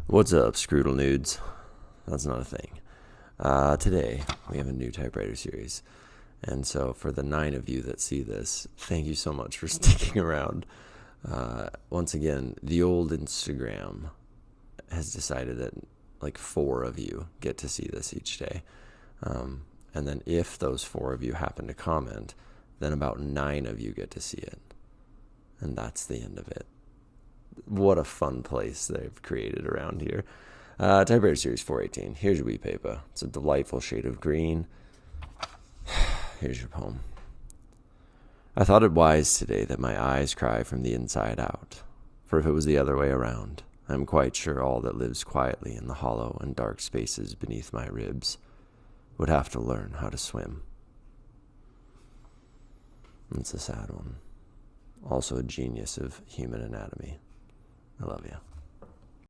What's up, Scroodle Nudes? That's not a thing. Today, we have a new Typewriter Series. And so, for the 9 of you that see this, thank you so much for sticking around. Once again, the old Instagram has decided that like 4 of you get to see this each day. And then if those 4 of you happen to comment, then about 9 of you get to see it. And that's the end of it. What a fun place they've created around here. Typewriter Series 418. Here's your wee paper. It's a delightful shade of green. Here's your poem. I thought it wise today that my eyes cry from the inside out. For if it was the other way around, I am quite sure all that lives quietly in the hollow and dark spaces beneath my ribs would have to learn how to swim. It's a sad one. Also a genius of human anatomy. I love you.